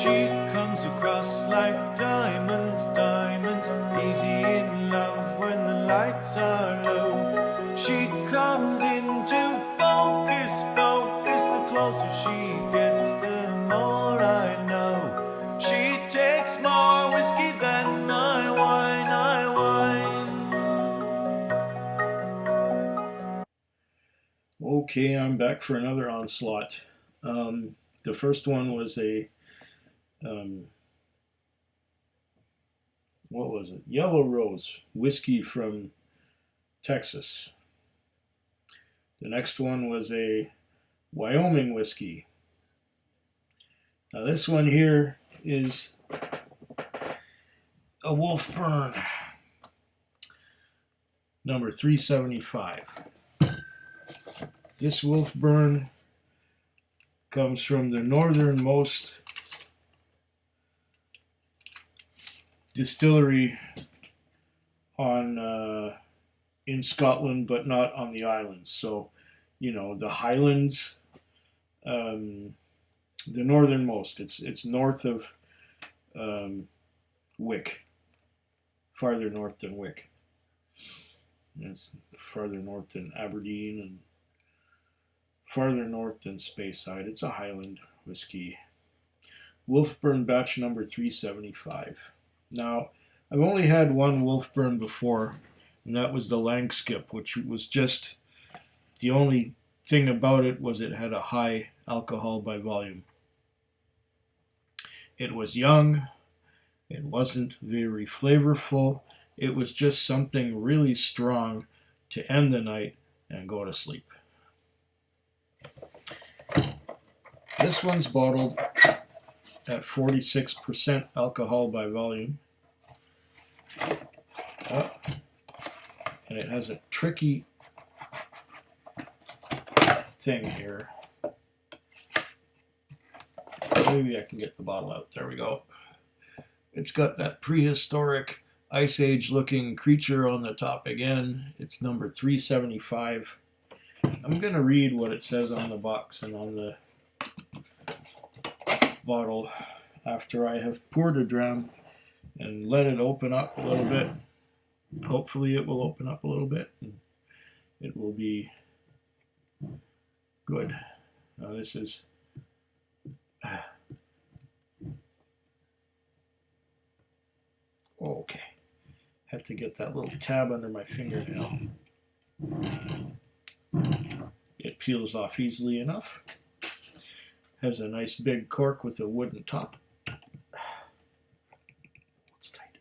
She comes across like diamonds, diamonds, easy in love when the lights are low. She comes into focus, focus, the closer she gets, the more I know. She takes more whiskey than my wine, Okay, I'm back for another onslaught. The first one was a, um, what was it? Yellow Rose whiskey from Texas. The next one was a Wyoming whiskey. Now, this one here is a Wolfburn, number 375. This Wolfburn comes from the northernmost distillery on in Scotland, but not on the islands. So, you know, the Highlands, the northernmost. It's north of Wick, farther north than Wick. It's farther north than Aberdeen and farther north than Speyside. It's a Highland whiskey. Wolfburn batch number 375. Now, I've only had one Wolfburn before, and that was the Langskip, which was just the only thing about it was it had a high alcohol by volume. It was young, it wasn't very flavorful, it was just something really strong to end the night and go to sleep. This one's bottled at 46% alcohol by volume. And it has a tricky thing here. Maybe I can get the bottle out. There we go. It's got that prehistoric Ice Age looking creature on the top again. It's number 375. I'm going to read what it says on the box and on the bottle after I have poured a dram and let it open up a little bit. Hopefully it will open up a little bit and it will be good. Now this is okay. Had to get that little tab under my fingernail. It peels off easily enough. Has a nice big cork with a wooden top. It's tight.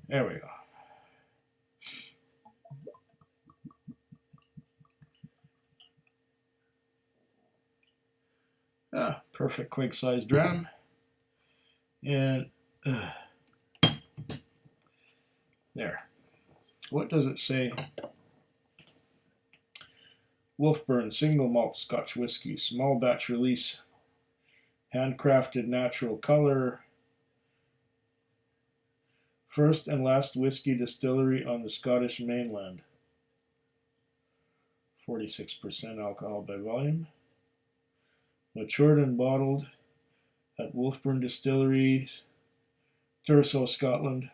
There we go. Perfect quake size dram. And there. What does it say? Wolfburn single malt Scotch whiskey, small batch release, handcrafted natural color, first and last whiskey distillery on the Scottish mainland. 46% alcohol by volume. Matured and bottled at Wolfburn Distilleries, Thurso, Scotland.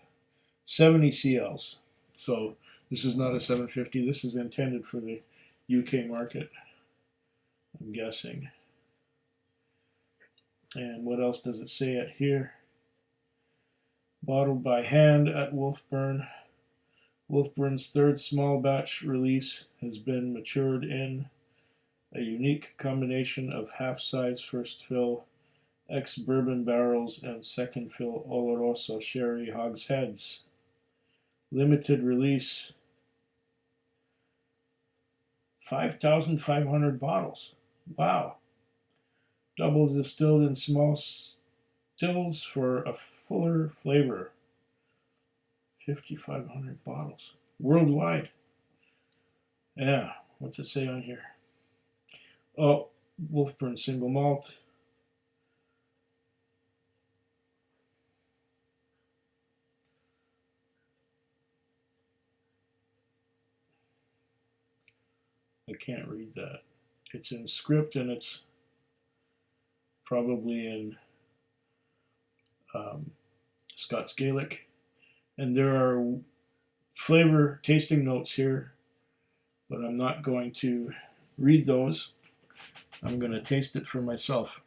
70 CLs. So this is not a 750. This is intended for the UK market, I'm guessing. And what else does it say at here? Bottled by hand at Wolfburn. Wolfburn's third small batch release has been matured in a unique combination of half-size first fill ex-bourbon barrels and second fill Oloroso sherry hogsheads. Limited release, 5,500 bottles. Wow. Double distilled in small stills for a fuller flavor. 5,500 bottles. Worldwide. Yeah, what's it say on here? Oh, Wolfburn single malt. I can't read that. It's in script and it's probably in Scots Gaelic. And there are flavor tasting notes here, but I'm not going to read those. I'm going to taste it for myself.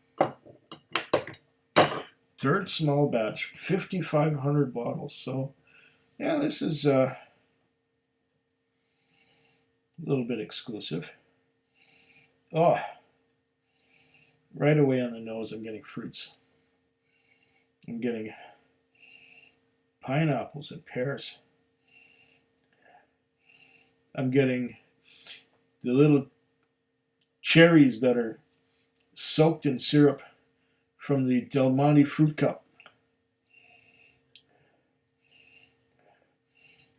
Third small batch, 5,500 bottles. So, yeah, this is a little bit exclusive. Oh, right away on the nose, I'm getting fruits. I'm getting pineapples and pears. I'm getting the little cherries that are soaked in syrup from the DelMonte Fruit Cup.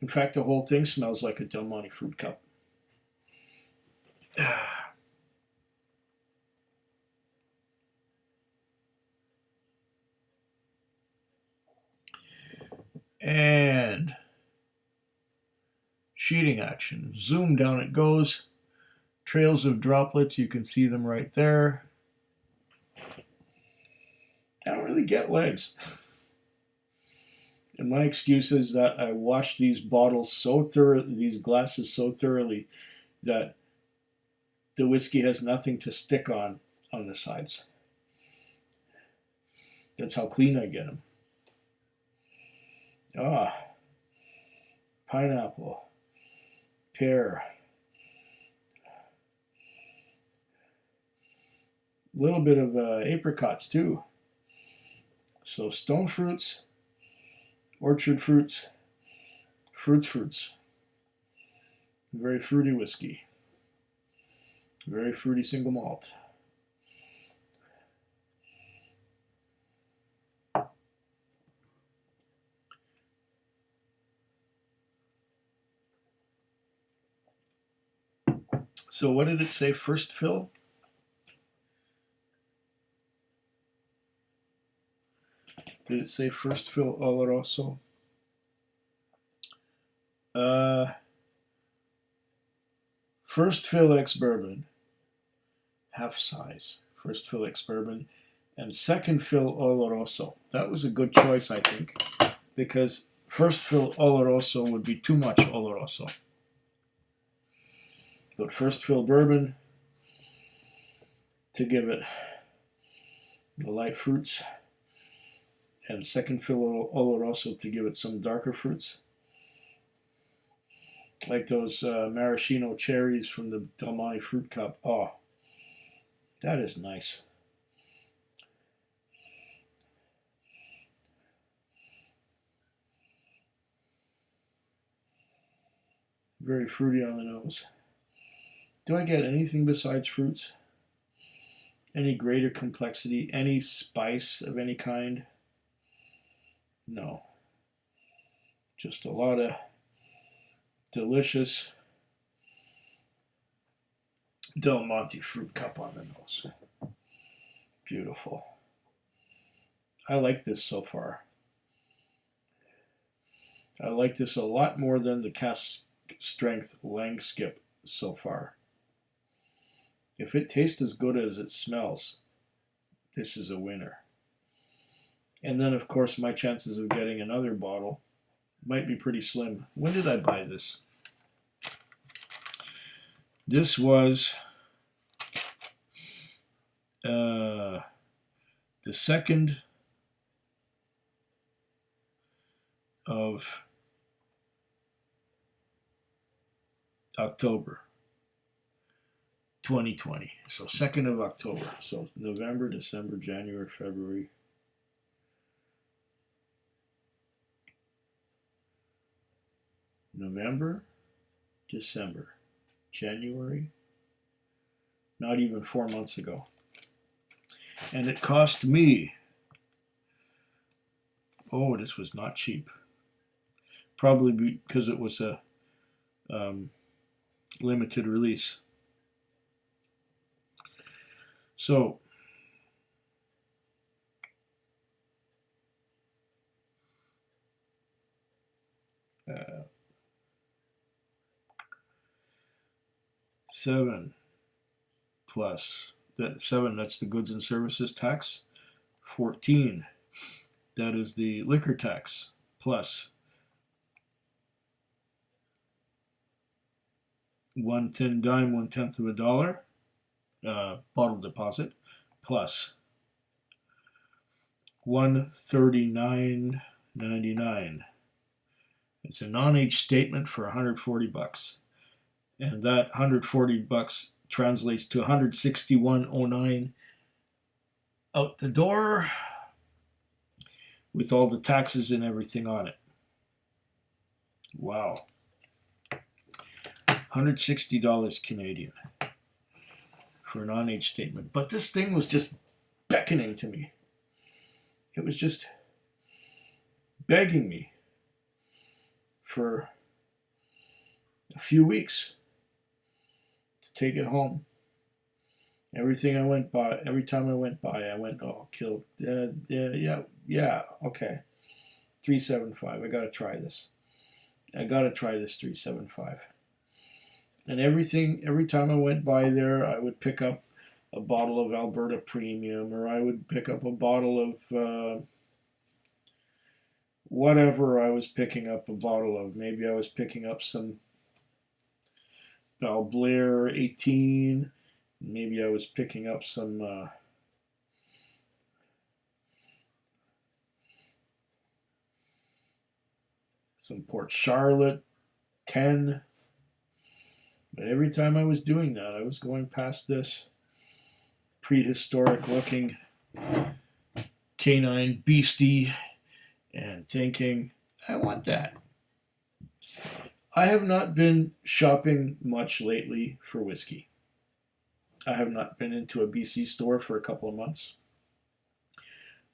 In fact, the whole thing smells like a DelMonte Fruit Cup. And sheeting action. Zoom down it goes. Trails of droplets, you can see them right there. I don't really get legs. And my excuse is that I washed these bottles so thoroughly, these glasses so thoroughly, that the whiskey has nothing to stick on the sides. That's how clean I get them. Ah, pineapple, pear, a little bit of apricots too. So stone fruits, orchard fruits, fruits. Very fruity whiskey. Very fruity single malt. So what did it say? First fill? Did it say first fill Oloroso? First fill ex-bourbon, half size. First fill ex-bourbon, and second fill Oloroso. That was a good choice, I think, because first fill Oloroso would be too much Oloroso. But first fill bourbon to give it the light fruits, and second fill Oloroso to give it some darker fruits, like those maraschino cherries from the DelMonte Fruit Cup. Oh, that is nice. Very fruity on the nose. Do I get anything besides fruits? Any greater complexity? Any spice of any kind? No. Just a lot of delicious DelMonte Fruit Cup on the nose. Beautiful. I like this so far. I like this a lot more than the cask strength Langskip so far. If it tastes as good as it smells, this is a winner. And then, of course, my chances of getting another bottle might be pretty slim. When did I buy this? This was the 2nd of October 2020. So 2nd of October. So November, December, January, February. November, December, January, not even 4 months ago. And it cost me, oh, this was not cheap. Probably because it was a limited release. So, $7 plus 7, that's the goods and services tax. 14, that is the liquor tax, plus 1 thin dime, 1/10 of a dollar, bottle deposit, plus $139.99. It's a non-age statement for $140, and that $140 translates to $161.09 out the door, with all the taxes and everything on it. Wow. $160 Canadian for a non-age statement. But this thing was just beckoning to me. It was just begging me for a few weeks to take it home. Every time I went by, I went, oh, killed. Yeah, okay. 375. I gotta try this. 375. And every time I went by there, I would pick up a bottle of Alberta Premium, or I would pick up a bottle of whatever I was picking up a bottle of. Maybe I was picking up some Blair 18. Maybe I was picking up some Port Charlotte 10. But every time I was doing that, I was going past this prehistoric looking canine beastie and thinking, I want that. I have not been shopping much lately for whiskey. I have not been into a BC store for a couple of months.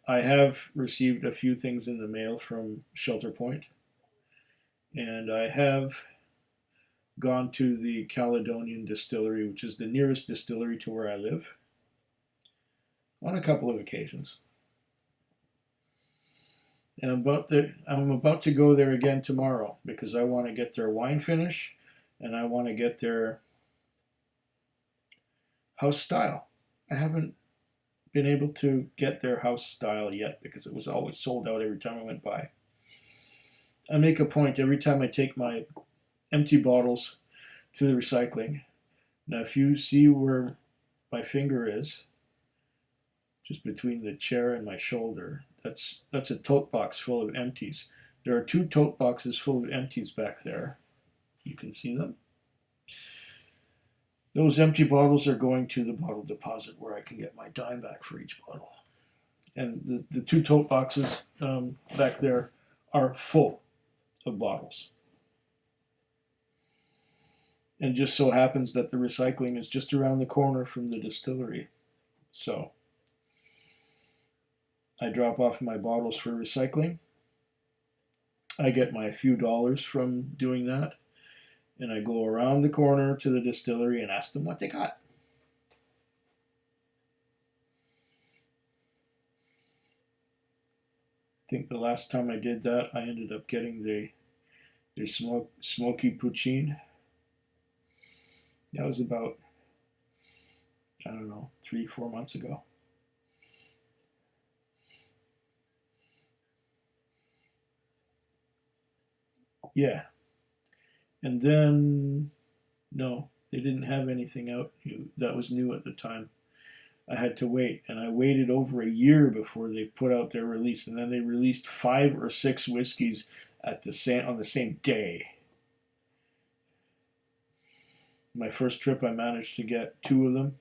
I have received a few things in the mail from Shelter Point, and I have gone to the Caledonian Distillery, which is the nearest distillery to where I live, on a couple of occasions. And I'm about to go there again tomorrow because I want to get their wine finish and I want to get their house style. I haven't been able to get their house style yet because it was always sold out every time I went by. I make a point every time I take my empty bottles to the recycling. Now, if you see where my finger is, just between the chair and my shoulder, that's a tote box full of empties. There are 2 tote boxes full of empties back there. You can see them. Those empty bottles are going to the bottle deposit where I can get my dime back for each bottle. And the 2 tote boxes back there are full of bottles. And just so happens that the recycling is just around the corner from the distillery. So I drop off my bottles for recycling. I get my few dollars from doing that. And I go around the corner to the distillery and ask them what they got. I think the last time I did that, I ended up getting the smoky poutine. That was about, 3-4 months ago. Yeah. And then, no, they didn't have anything out that was new at the time. I had to wait, and I waited over a year before they put out their release, and then they released 5 or 6 whiskeys on the same day. My first trip, I managed to get 2 of them.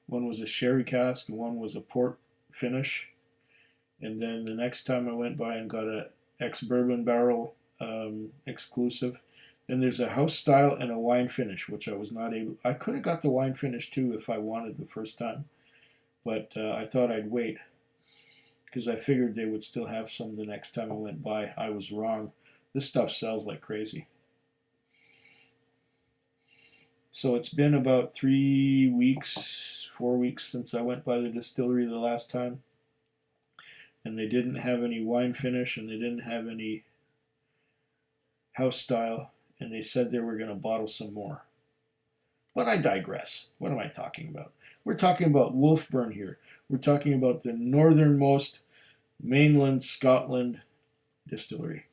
One was a sherry cask, and one was a port finish. And then the next time I went by and got a ex-bourbon barrel exclusive. And there's a house style and a wine finish, which I was not able. I could have got the wine finish too if I wanted the first time, but I thought I'd wait because I figured they would still have some the next time I went by. I was wrong. This stuff sells like crazy. So it's been about 3 weeks, 4 weeks since I went by the distillery the last time, and they didn't have any wine finish and they didn't have any house style, and they said they were going to bottle some more. But I digress. What am I talking about? We're talking about Wolfburn here. We're talking about the northernmost mainland Scotland distillery.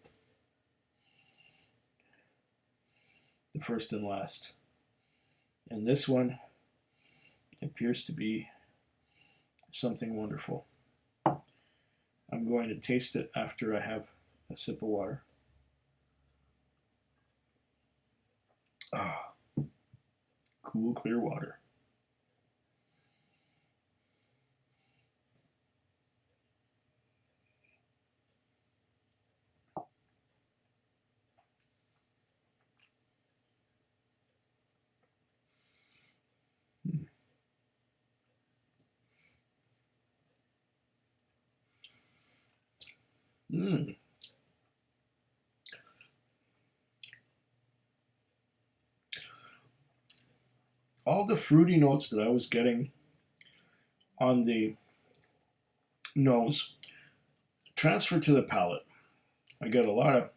The first and last. And this one appears to be something wonderful. I'm going to taste it after I have a sip of water. Ah, cool, clear water. Mm. All the fruity notes that I was getting on the nose transfer to the palate. I get a lot of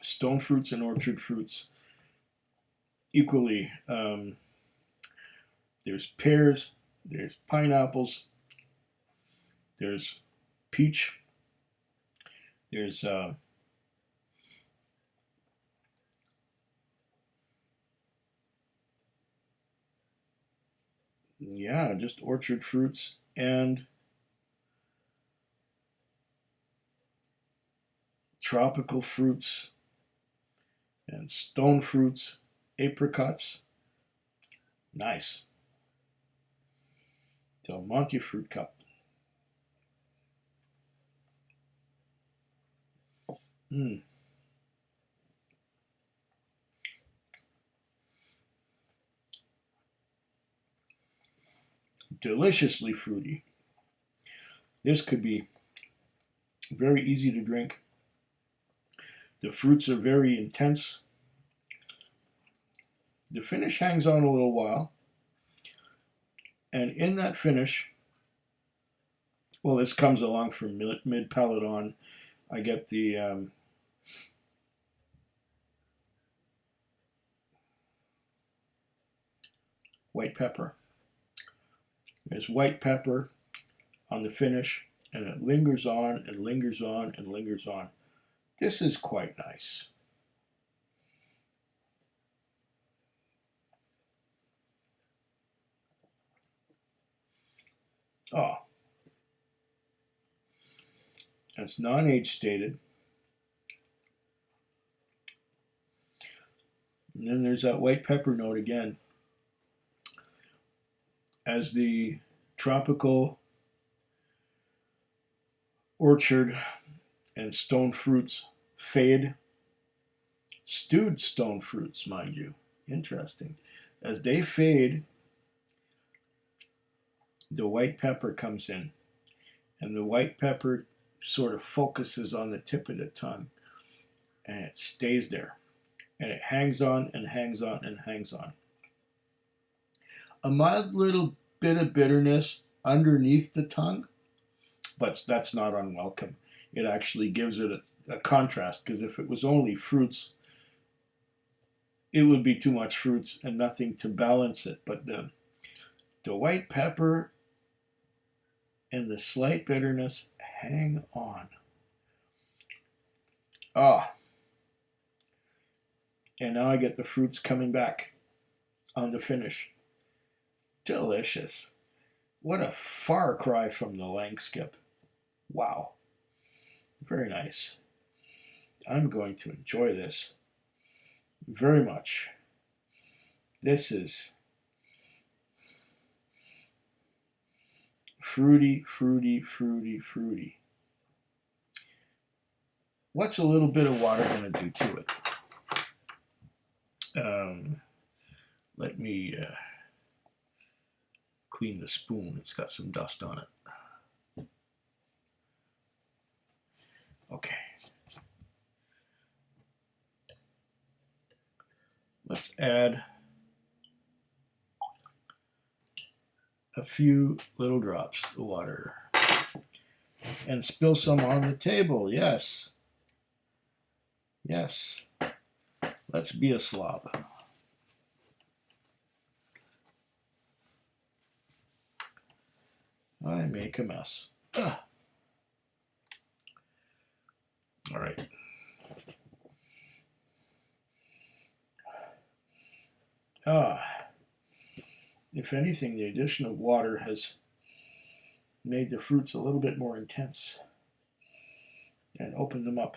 stone fruits and orchard fruits equally. There's pears, there's pineapples, there's peach, there's yeah, just orchard fruits and tropical fruits and stone fruits, apricots. Nice. DelMonte Fruit Cup. Mm. Deliciously fruity. This could be very easy to drink. The fruits are very intense. The finish hangs on a little while. And in that finish, well, this comes along from mid palate on. I get the white pepper. There's white pepper on the finish, and it lingers on and lingers on and lingers on. This is quite nice. Oh, it's non-age stated. And then there's that white pepper note again. As the tropical orchard and stone fruits fade, stewed stone fruits, mind you, interesting. As they fade, the white pepper comes in, and the white pepper sort of focuses on the tip of the tongue, and it stays there, and it hangs on and hangs on and hangs on. A mild little bit of bitterness underneath the tongue, but that's not unwelcome. It actually gives it a contrast, because if it was only fruits, it would be too much fruits and nothing to balance it. But the white pepper and the slight bitterness hang on. Ah. And now I get the fruits coming back on the finish. Delicious. What a far cry from the Langskip. Wow. Very nice. I'm going to enjoy this very much. This is fruity, fruity, fruity, fruity. What's a little bit of water going to do to it? Let me clean the spoon. It's got some dust on it. Okay. Let's add a few little drops of water and spill some on the table. Yes. Yes. Let's be a slob. I make a mess. Ah. All right. If anything, the addition of water has made the fruits a little bit more intense and opened them up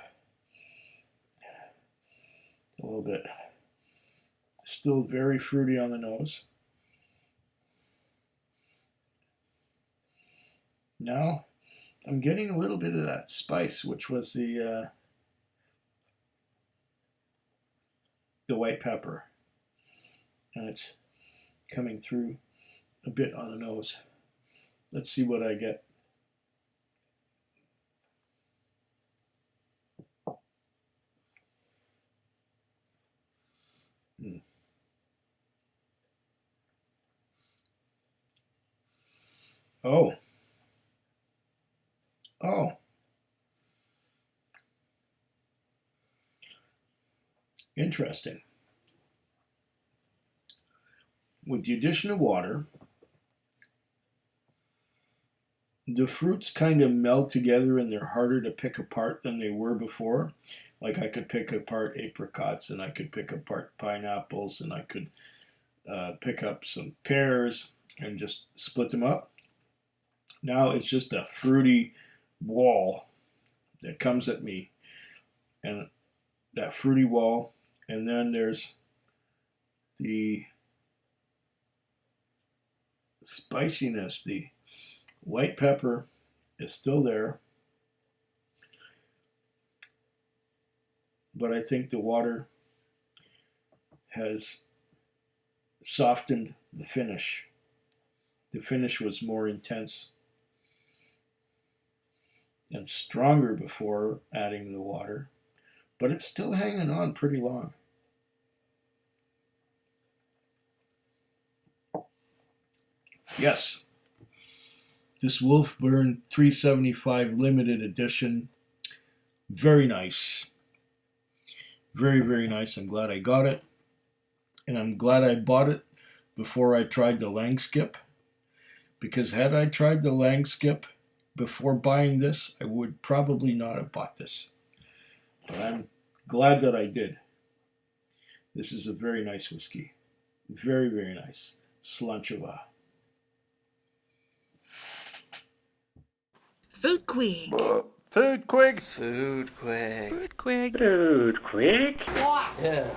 a little bit. Still very fruity on the nose. Now I'm getting a little bit of that spice, which was the white pepper, and it's coming through a bit on the nose. Let's see what I get. Oh. Oh. Interesting. With the addition of water, the fruits kind of meld together and they're harder to pick apart than they were before. Like I could pick apart apricots and I could pick apart pineapples and I could pick up some pears and just split them up. Now it's just a fruity wall that comes at me, and that fruity wall, and then there's the spiciness. The white pepper is still there, but I think the water has softened the finish. The finish was more intense and stronger before adding the water, but it's still hanging on pretty long. Yes, this Wolfburn 375 limited edition, very nice. Very, very nice. I'm glad I got it, and I'm glad I bought it before I tried the Langskip, because had I tried the Langskip before buying this, I would probably not have bought this. But I'm glad that I did. This is a very nice whiskey. Very, very nice. Slanchova. Food Quig. Food Quig. Food quick. Food Quig. Food quick. Yeah.